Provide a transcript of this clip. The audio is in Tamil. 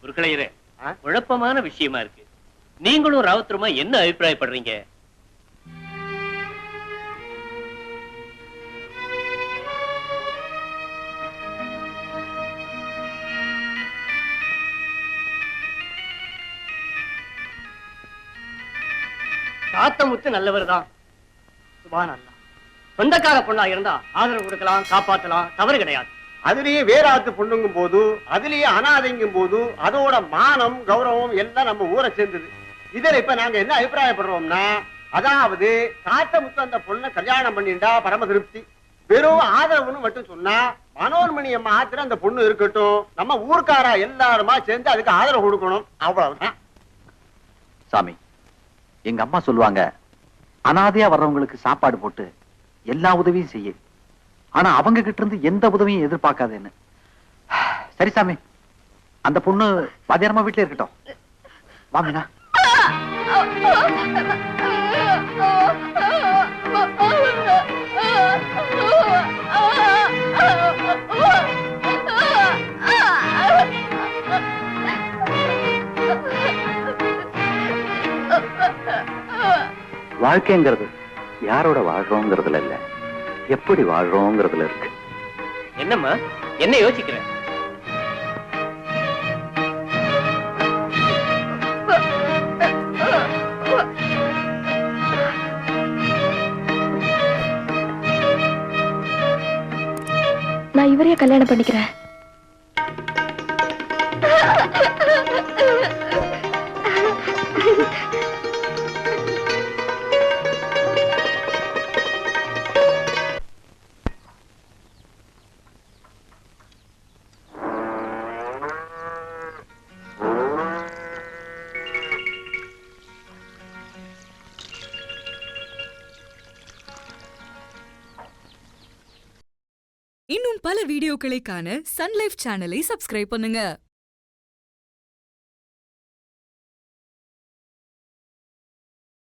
குருக்களையரே, குழப்பமான விஷயமா இருக்கு. நீங்களும் ராவுத்தருமா என்ன அபிப்பிராயப்படுறீங்க? காத்தமுத்து நல்லவர் தான். சுபானல்லா, சொந்தக்கார பொண்ணா இருந்தா ஆதரவு கொடுக்கலாம், காப்பாத்தலாம், தவறு கிடையாது. அதுலயே வேறாத்து பொண்ணுங்கும் போது, அதுலயே அனாதைங்கும் போது, அதோட மானம் கௌரவம் எல்லாம் நம்ம ஊரை சேர்ந்தது. இதுல இப்ப நாங்க என்ன அபிப்பிராயப்படுறோம்னா, அதாவது காத்தமுத்து அந்த பொண்ணை கல்யாணம் பண்ணிண்டா பரம திருப்தி. வெறும் ஆதரவுன்னு மட்டும் சொன்னா, மனோன்மணி அம்மா ஆத்திர அந்த பொண்ணு இருக்கட்டும், நம்ம ஊர்க்காரா எல்லாருமா சேர்ந்து அதுக்கு ஆதரவு கொடுக்கணும், அவ்வளவுதான். சாமி, எங்க அம்மா சொல்லுவாங்க, அனாதையா வர்றவங்களுக்கு சாப்பாடு போட்டு எல்லா உதவியும் செய்ய, ஆனா அவங்க கிட்ட இருந்து எந்த உதவியும் எதிர்பார்க்காதுன்னு. சரி சாமி, அந்த பொண்ணு வாத்தியாரம்மா வீட்டுல இருக்கட்டும். வாமினா வாழ்க்கைங்கிறது யாரோட வாழ்றோங்கிறதுல இல்ல, எப்படி வாழ்றோங்கிறதுல இருக்கு. என்னம்மா என்ன யோசிக்கிற? நான் இவரையே கல்யாணம் பண்ணிக்கிறேன். இன்னும் பல வீடியோக்களை காண சன் லைஃப் சேனலை சப்ஸ்கிரைப் பண்ணுங்க.